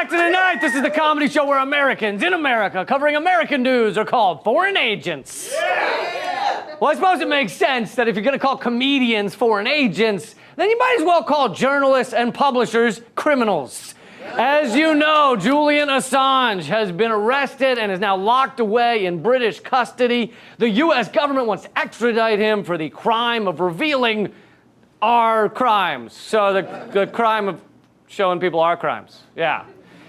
Tonight, this is the comedy show where Americans in America covering American news are called foreign agents. Yeah. Well, I suppose it makes sense that if you're going to call comedians foreign agents, then you might as well call journalists and publishers criminals. As you know, Julian Assange has been arrested and is now locked away in British custody. The U.S. government wants to extradite him for the crime of revealing our crimes. So the crime of showing people our crimes. Yeah.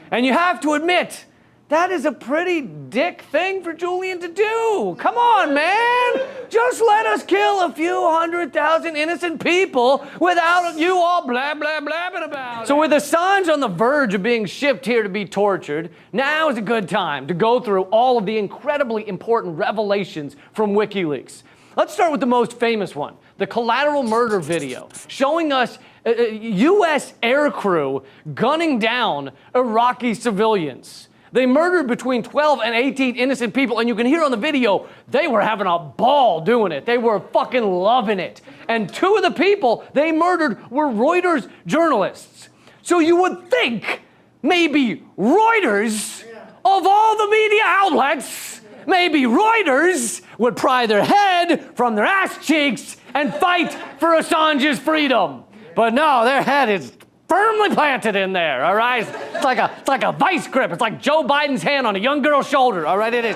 And you have to admit, that is a pretty dick thing for Julian to do. Come on, man. Just let us kill a few 100,000 innocent people without you all blabbing about it. So with Assange on the verge of being shipped here to be tortured, now is a good time to go through all of the incredibly important revelations from WikiLeaks. Let's start with the most famous one, the collateral murder video, showing us U.S. aircrew gunning down Iraqi civilians. They murdered between 12 and 18 innocent people, and you can hear on the video, they were having a ball doing it. They were fucking loving it. And two of the people they murdered were Reuters journalists. So you would think maybe Reuters, of all the media outlets, maybe Reuters would pry their head from their ass cheeks and fight for Assange's freedom. But no, their head is firmly planted in there, all right? It's like a vice grip. It's like Joe Biden's hand on a young girl's shoulder, all right? It is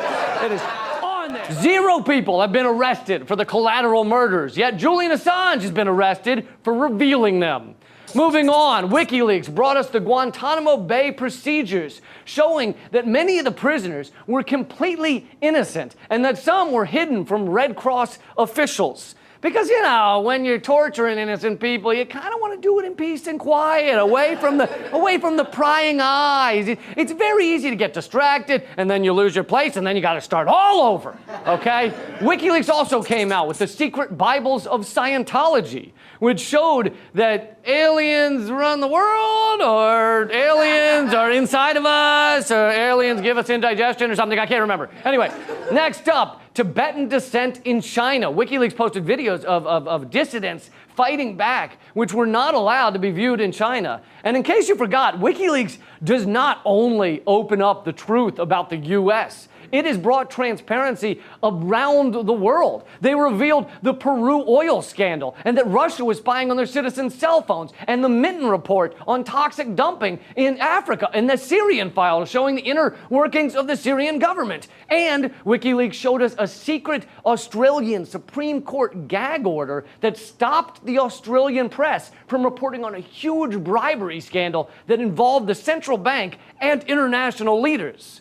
on there. 0 people have been arrested for the collateral murders, yet Julian Assange has been arrested for revealing them. Moving on, WikiLeaks brought us the Guantanamo Bay procedures, showing that many of the prisoners were completely innocent and that some were hidden from Red Cross officials. Because, you know, when you're torturing innocent people, you kind of want to do it in peace and quiet, away from the prying eyes. It's very easy to get distracted, and then you lose your place, and then you got to start all over, okay? WikiLeaks also came out with the secret Bibles of Scientology, which showed that aliens run the world, or aliens are inside of us, or aliens give us indigestion or something. I can't remember. Anyway, next up, Tibetan descent in China. WikiLeaks posted videos of dissidents fighting back, which were not allowed to be viewed in China. And in case you forgot, WikiLeaks does not only open up the truth about the U.S., it has brought transparency around the world. They revealed the Peru oil scandal and that Russia was spying on their citizens' cell phones, and the Minton report on toxic dumping in Africa, and the Syrian file showing the inner workings of the Syrian government. And WikiLeaks showed us a secret Australian Supreme Court gag order that stopped the Australian press from reporting on a huge bribery scandal that involved the central bank and international leaders.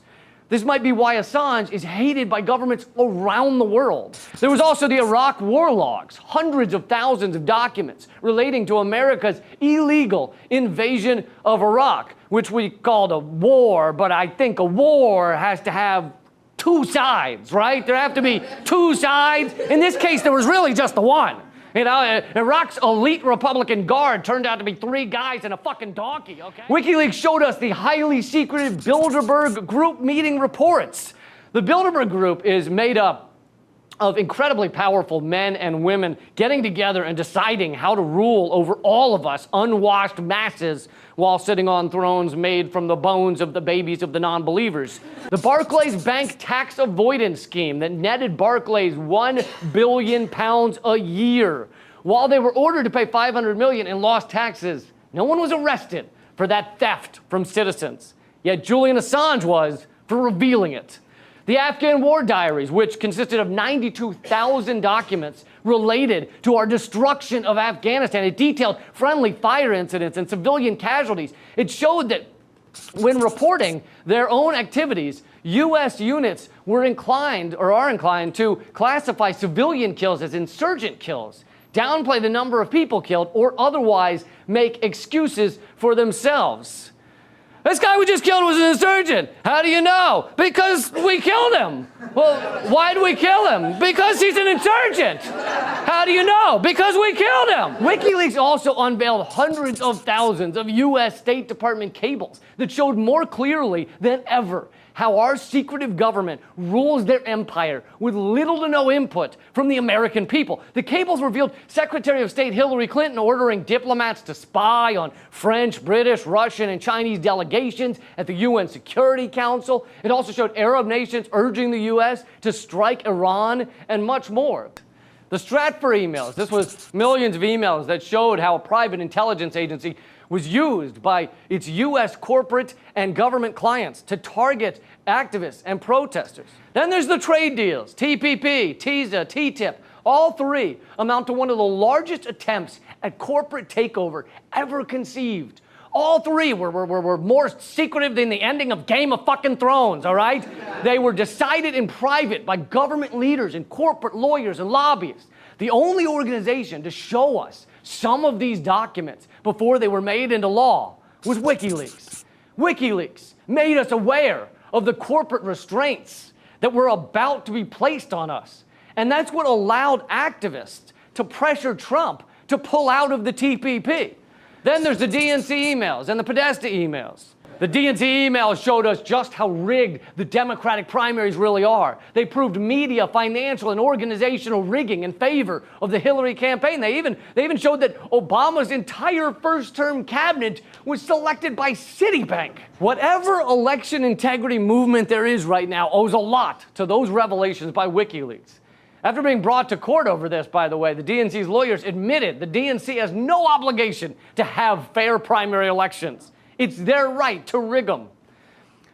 This might be why Assange is hated by governments around the world. There was also the Iraq war logs, hundreds of thousands of documents relating to America's illegal invasion of Iraq, which we called a war, but I think a war has to have 2 sides, right? There have to be 2 sides. In this case, there was really just the one. You know, Iraq's elite Republican Guard turned out to be 3 guys and a fucking donkey, okay? WikiLeaks showed us the highly secretive Bilderberg group meeting reports. The Bilderberg group is made up of incredibly powerful men and women getting together and deciding how to rule over all of us unwashed masses while sitting on thrones made from the bones of the babies of the non-believers. The Barclay's bank tax avoidance scheme that netted Barclays £1 billion a year. While they were ordered to pay $500 million in lost taxes, no one was arrested for that theft from citizens. Yet Julian Assange was for revealing it. The Afghan war diaries, which consisted of 92,000 documents related to our destruction of Afghanistan. It detailed friendly fire incidents and civilian casualties. It showed that when reporting their own activities, U.S. units were inclined, or are inclined, to classify civilian kills as insurgent kills, downplay the number of people killed, or otherwise make excuses for themselves. This guy we just killed was an insurgent. How do you know? Because we killed him. Well, why did we kill him? Because he's an insurgent. How do you know? Because we killed him. WikiLeaks also unveiled hundreds of thousands of U.S. State Department cables that showed more clearly than ever how our secretive government rules their empire with little to no input from the American people. The cables revealed Secretary of State Hillary Clinton ordering diplomats to spy on French, British, Russian, and Chinese delegations at the UN Security Council. It also showed Arab nations urging the U.S. to strike Iran and much more. The Stratfor emails, this was millions of emails that showed how a private intelligence agency was used by its U.S. corporate and government clients to target activists and protesters. Then there's the trade deals, TPP, TISA, TTIP. All three amount to one of the largest attempts at corporate takeover ever conceived. All three were more secretive than the ending of Game of fucking Thrones, all right? They were decided in private by government leaders and corporate lawyers and lobbyists. The only organization to show us some of these documents before they were made into law was WikiLeaks. WikiLeaks made us aware of the corporate restraints that were about to be placed on us. And that's what allowed activists to pressure Trump to pull out of the TPP. Then there's the DNC emails and the Podesta emails. The DNC emails showed us just how rigged the Democratic primaries really are. They proved media, financial, and organizational rigging in favor of the Hillary campaign. They even showed that Obama's entire first-term cabinet was selected by Citibank. Whatever election integrity movement there is right now owes a lot to those revelations by WikiLeaks. After being brought to court over this, by the way, the DNC's lawyers admitted the DNC has no obligation to have fair primary elections. It's their right to rig them.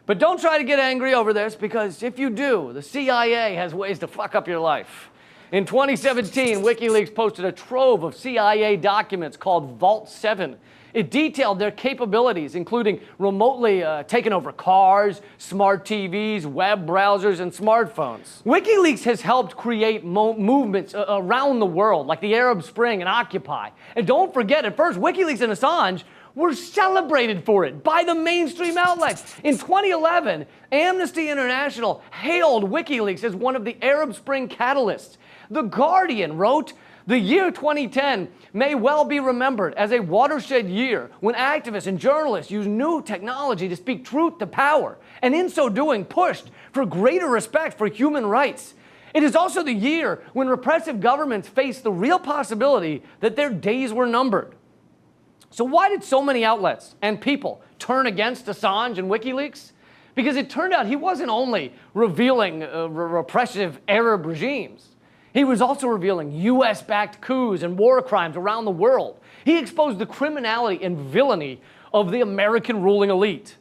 But don't try to get angry over this, because if you do, the CIA has ways to fuck up your life. In 2017, WikiLeaks posted a trove of CIA documents called Vault 7. It detailed their capabilities, including remotely taking over cars, smart TVs, web browsers, and smartphones. WikiLeaks has helped create movements around the world, like the Arab Spring and Occupy. And don't forget, at first, WikiLeaks and Assange were celebrated for it by the mainstream outlets. In 2011, Amnesty International hailed WikiLeaks as one of the Arab Spring catalysts. The Guardian wrote, "The year 2010 may well be remembered as a watershed year when activists and journalists used new technology to speak truth to power, and in so doing pushed for greater respect for human rights. It is also the year when repressive governments faced the real possibility that their days were numbered." So why did so many outlets and people turn against Assange and WikiLeaks? Because it turned out he wasn't only revealing repressive Arab regimes. He was also revealing US-backed coups and war crimes around the world. He exposed the criminality and villainy of the American ruling elite.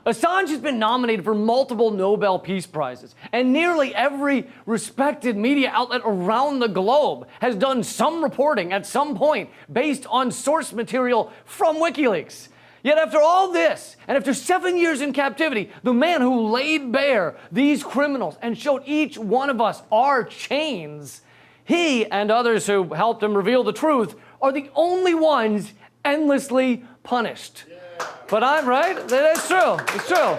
Assange has been nominated for multiple Nobel Peace Prizes, and nearly every respected media outlet around the globe has done some reporting at some point based on source material from WikiLeaks. Yet after all this, and after 7 years in captivity, the man who laid bare these criminals and showed each one of us our chains, he and others who helped him reveal the truth are the only ones endlessly punished. But I'm right. That's true. It's true.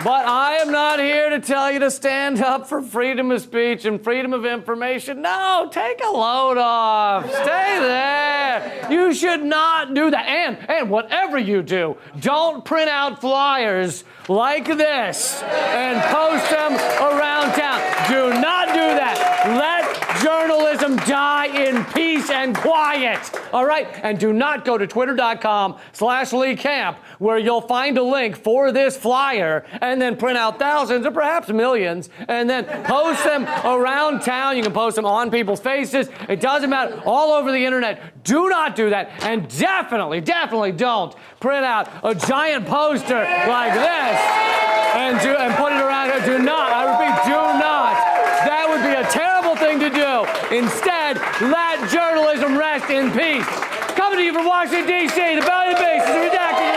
But I am not here to tell you to stand up for freedom of speech and freedom of information. No, take a load off. Stay there. You should not do that. And whatever you do, don't print out flyers like this and post them around town. Do not do that. Let journalism die in peace and quiet. All right? And do not go to twitter.com/Lee Camp, where you'll find a link for this flyer and then print out thousands or perhaps millions and then post them around town. You can post them on people's faces. It doesn't matter. All over the internet. Do not do that. And definitely don't print out a giant poster like this and put it around here. Do not. I repeat, do not. That would be a terrible thing to do. Instead, let journalism rest in peace. Coming to you from Washington, D.C., the Belly of the Beast is redacted.